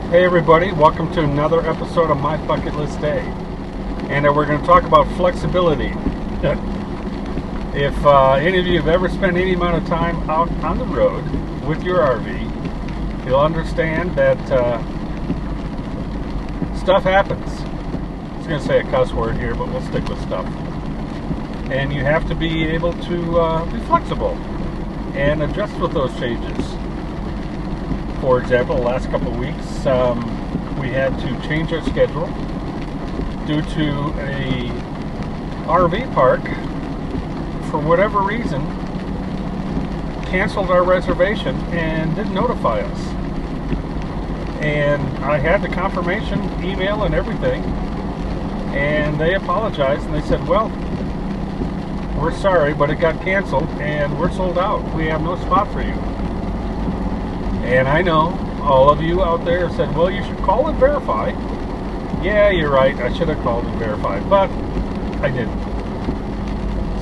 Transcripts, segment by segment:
Hey everybody, welcome to another episode of My Bucket List Day. And we're going to talk about flexibility. If any of you have ever spent any amount of time out on the road with your RV, you'll understand that stuff happens. I was going to say a cuss word here, but we'll stick with stuff. And you have to be able to be flexible and adjust with those changes. For example, the last couple of weeks, we had to change our schedule due to a RV park, for whatever reason, canceled our reservation and didn't notify us. And I had the confirmation email and everything, and they apologized and they said, well, we're sorry, but it got canceled and we're sold out. We have no spot for you. And I know all of you out there said, well, you should call and verify. Yeah, you're right. I should have called and verified, but I didn't.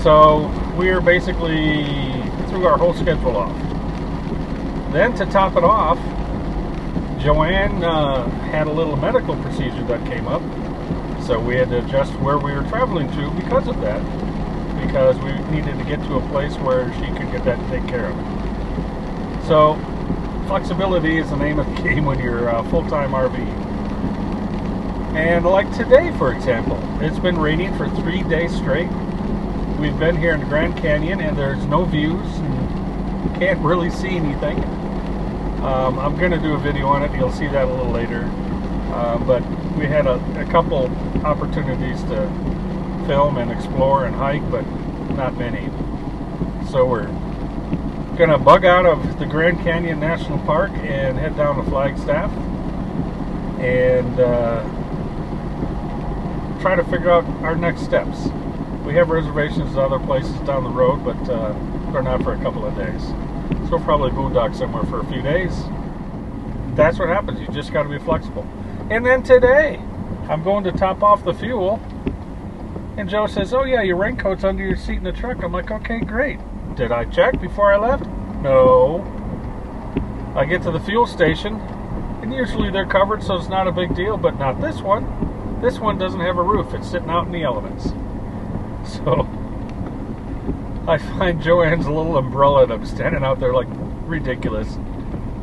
So we're basically threw our whole schedule off. Then to top it off, Joanne had a little medical procedure that came up. So we had to adjust where we were traveling to because of that. Because we needed to get to a place where she could get that taken care of. So flexibility is the name of the game when you're a full-time RV. And like today, for example, it's been raining for 3 days straight. We've been here in the Grand Canyon and there's no views and can't really see anything. I'm going to do a video on it. You'll see that a little later. But we had a couple opportunities to film and explore and hike, but not many. So we're gonna bug out of the Grand Canyon National Park and head down to Flagstaff and try to figure out our next steps. We have reservations at other places down the road, but they're not for a couple of days. So we'll probably boondock somewhere for a few days. That's what happens. You just got to be flexible. And then today, I'm going to top off the fuel, and Joe says, oh yeah, your raincoat's under your seat in the truck. I'm like, okay, great. Did I check before I left? No. I get to the fuel station, and usually they're covered, so it's not a big deal, but not this one. This one doesn't have a roof. It's sitting out in the elements. So I find Joanne's little umbrella, and I'm standing out there like ridiculous,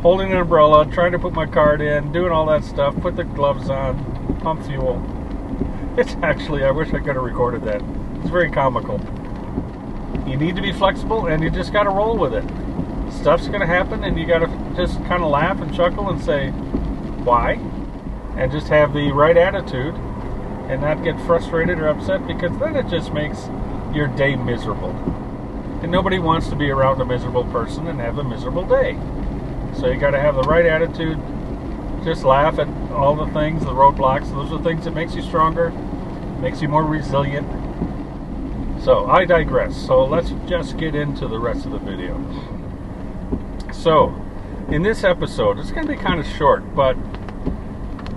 holding an umbrella, trying to put my card in, doing all that stuff, put the gloves on, pump fuel. It's actually, I wish I could have recorded that. It's very comical. You need to be flexible, and you just got to roll with it. Stuff's going to happen, and you got to just kind of laugh and chuckle and say, why? And just have the right attitude and not get frustrated or upset, because then it just makes your day miserable. And nobody wants to be around a miserable person and have a miserable day. So you got to have the right attitude. Just laugh at all the things, the roadblocks. Those are things that makes you stronger, makes you more resilient. So I digress. So let's just get into the rest of the video. So in this episode, it's going to be kind of short, but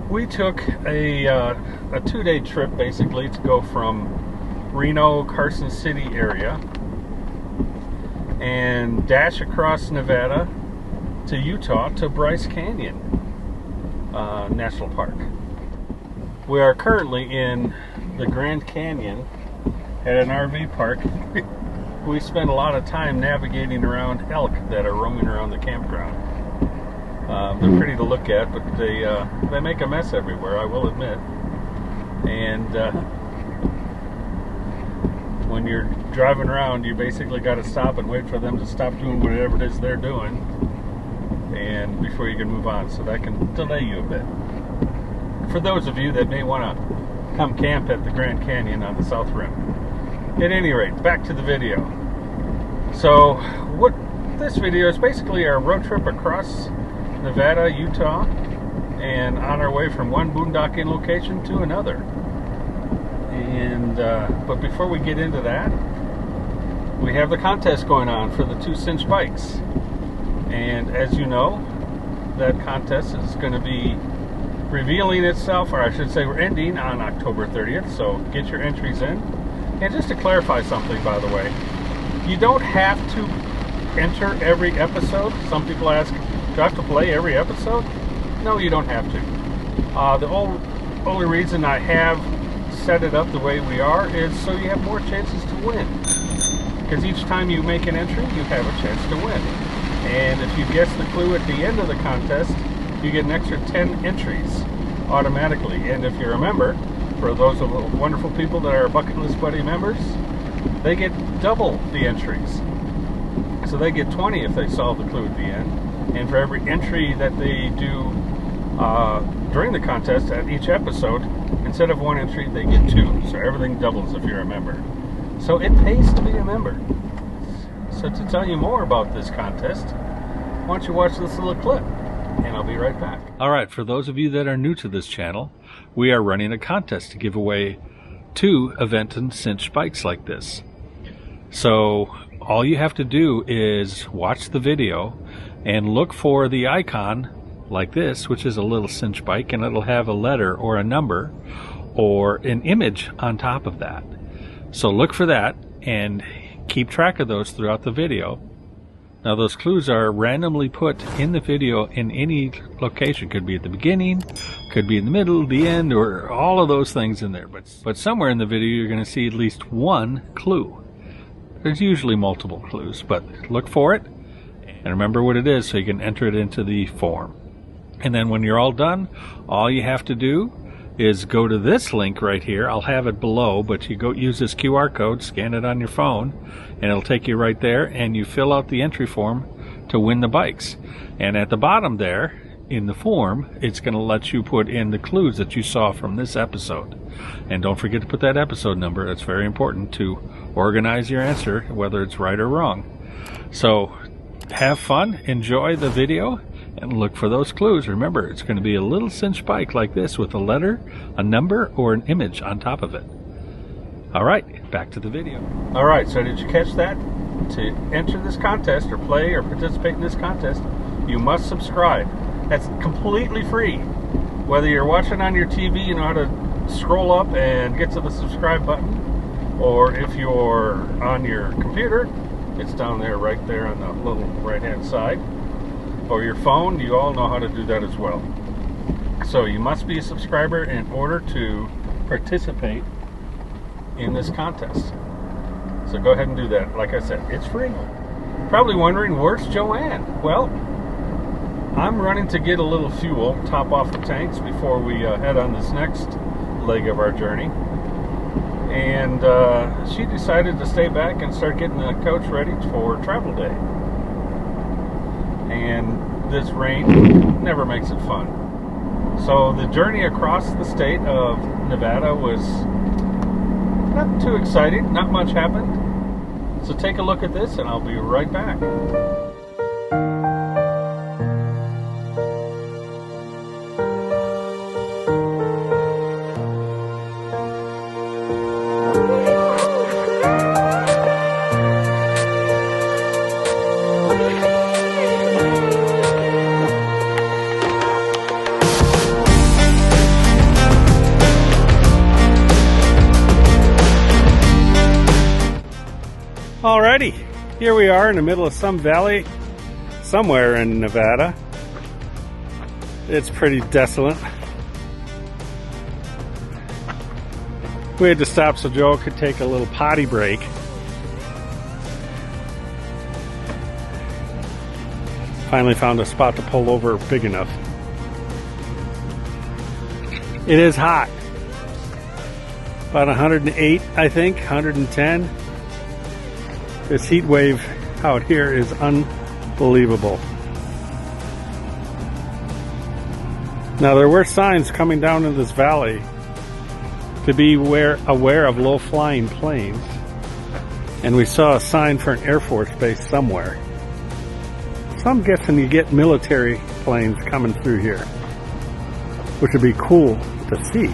we took a 2-day trip basically to go from Reno, Carson City area and dash across Nevada to Utah to Bryce Canyon National Park. We are currently in the Grand Canyon at an RV park. We spend a lot of time navigating around elk that are roaming around the campground. They're pretty to look at, but they make a mess everywhere, I will admit. And when you're driving around, you basically got to stop and wait for them to stop doing whatever it is they're doing, and before you can move on. So that can delay you a bit. For those of you that may want to come camp at the Grand Canyon on the South Rim. At any rate, back to the video. So, what this video is basically our road trip across Nevada, Utah, and on our way from one boondocking location to another. And but before we get into that, we have the contest going on for the 2-cinch bikes. And as you know, that contest is going to be revealing itself, or I should say we're ending on October 30th, so get your entries in. And just to clarify something, by the way, you don't have to enter every episode. Some people ask, do I have to play every episode? No, you don't have to. The only reason I have set it up the way we are is so you have more chances to win. Because each time you make an entry, you have a chance to win. And if you guess the clue at the end of the contest, you get an extra 10 entries automatically. And if you remember, for those of the wonderful people that are Bucket List Buddy members, they get double the entries. So they get 20 if they solve the clue at the end. And for every entry that they do during the contest at each episode, instead of one entry, they get 2. So everything doubles if you're a member. So it pays to be a member. So to tell you more about this contest, why don't you watch this little clip, and I'll be right back. All right, for those of you that are new to this channel, we are running a contest to give away 2 Aventon cinch bikes like this. So all you have to do is watch the video and look for the icon like this, which is a little cinch bike, and it'll have a letter or a number or an image on top of that. So look for that and keep track of those throughout the video. Now those clues are randomly put in the video in any location. Could be at the beginning, could be in the middle, the end, or all of those things in there. But somewhere in the video you're going to see at least one clue. There's usually multiple clues, but look for it and remember what it is so you can enter it into the form. And then when you're all done, all you have to do is go to this link right here. I'll have it below, but you go use this QR code, scan it on your phone, and it'll take you right there, and you fill out the entry form to win the bikes. And at the bottom there, in the form, it's going to let you put in the clues that you saw from this episode. And don't forget to put that episode number. That's very important to organize your answer, whether it's right or wrong. So have fun, enjoy the video, and look for those clues. Remember, it's going to be a little cinch bike like this with a letter, a number, or an image on top of it. All right, back to the video. All right, so did you catch that? To enter this contest or play or participate in this contest, you must subscribe. That's completely free. Whether you're watching on your TV, you know how to scroll up and get to the subscribe button, or if you're on your computer, it's down there, right there on the little right-hand side. Or your phone, you all know how to do that as well. So you must be a subscriber in order to participate in this contest. So go ahead and do that. Like I said, it's free. Probably wondering, where's Joanne? Well, I'm running to get a little fuel, top off the tanks before we head on this next leg of our journey. And she decided to stay back and start getting the coach ready for travel day. And this rain never makes it fun. So the journey across the state of Nevada was not too exciting. Not much happened. So take a look at this and I'll be right back. Alrighty, here we are in the middle of some valley somewhere in Nevada. It's pretty desolate. We had to stop so Joe could take a little potty break. Finally found a spot to pull over big enough. It is hot. About 108, I think, 110. This heat wave out here is unbelievable. Now there were signs coming down in this valley to be aware of low-flying planes, and we saw a sign for an Air Force base somewhere. So I'm guessing you get military planes coming through here, which would be cool to see.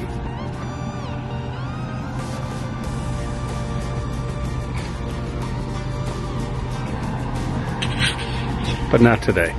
But not today.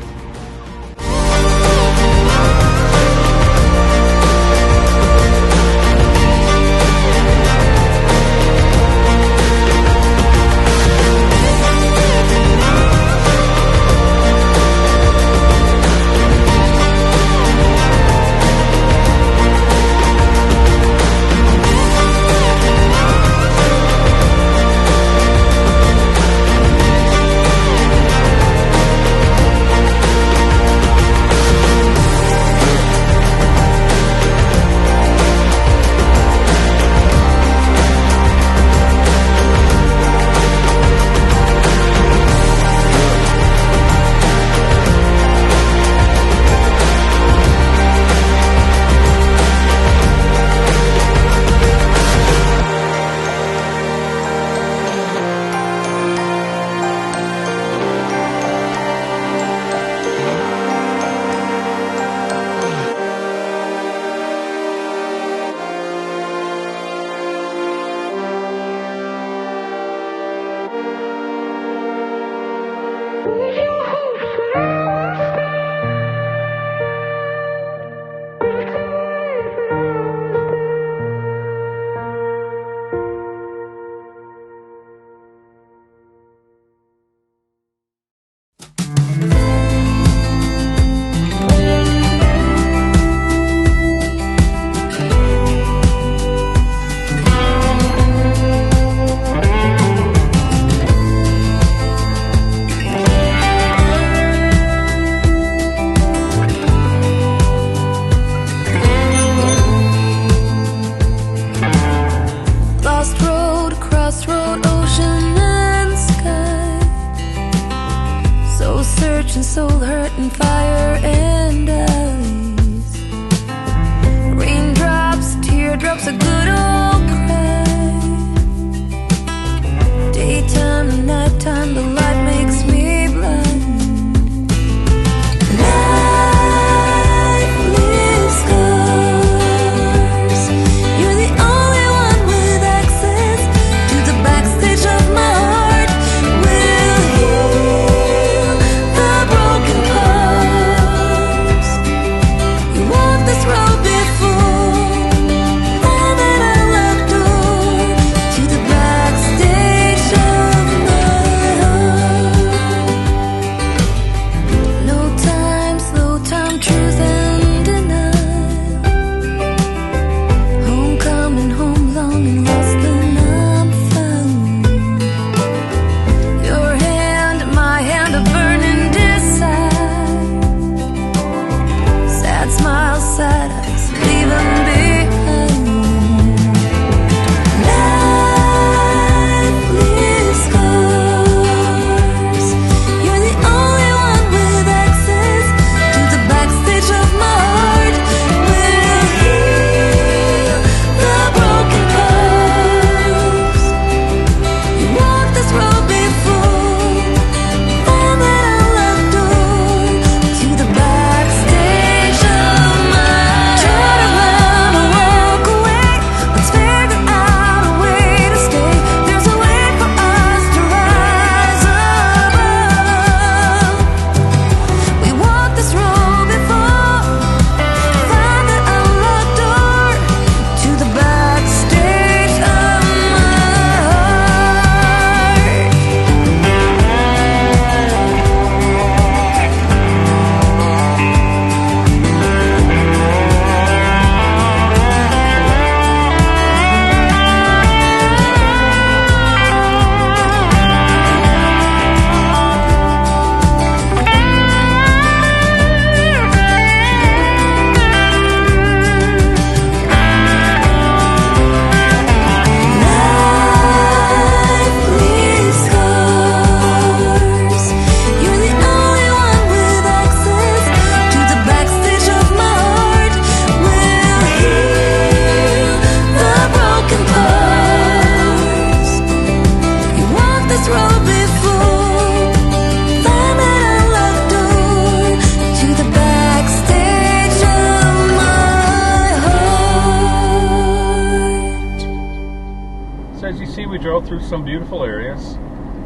drove through some beautiful areas,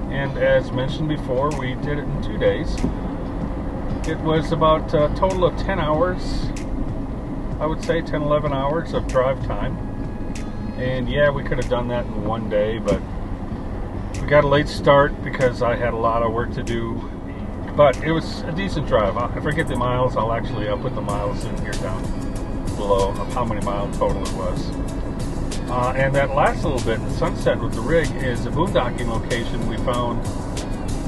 and as mentioned before, we did it in 2 days. It was about a total of 10 hours, I would say 10, 11 hours of drive time. And yeah, we could have done that in 1 day, but we got a late start because I had a lot of work to do. But it was a decent drive. I forget the miles. I'll put the miles in here down below of how many miles total it was. And that last little bit, the sunset with the rig, is a boondocking location we found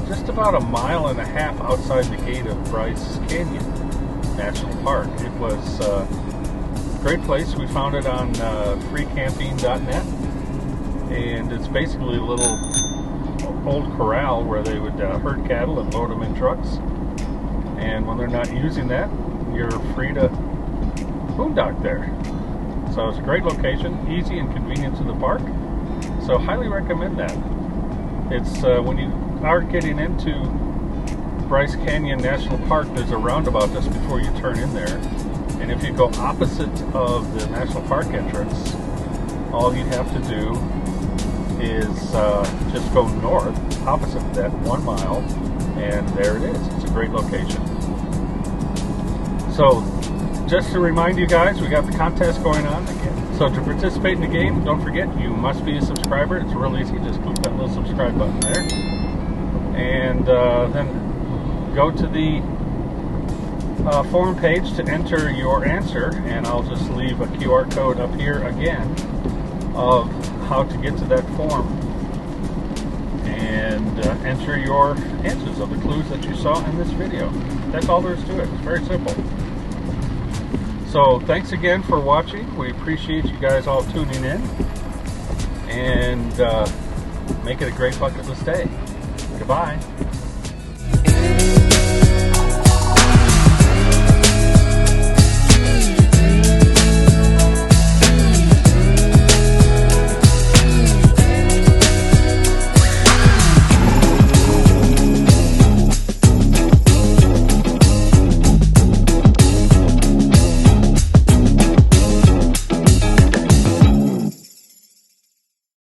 just about 1.5 miles outside the gate of Bryce Canyon National Park. It was a great place. We found it on freecamping.net, and it's basically a little old corral where they would herd cattle and load them in trucks. And when they're not using that, you're free to boondock there. So it's a great location, easy and convenient to the park. So highly recommend that. It's when you are getting into Bryce Canyon National Park, there's a roundabout just before you turn in there. And if you go opposite of the National Park entrance, all you have to do is just go north, opposite of that 1 mile, and there it is. It's a great location. So, just to remind you guys, we got the contest going on again. So to participate in the game, don't forget, you must be a subscriber. It's real easy. Just click that little subscribe button there. And then go to the forum page to enter your answer. And I'll just leave a QR code up here again of how to get to that form. And enter your answers of the clues that you saw in this video. That's all there is to it. It's very simple. So thanks again for watching. We appreciate you guys all tuning in, and make it a great bucket list day. Goodbye.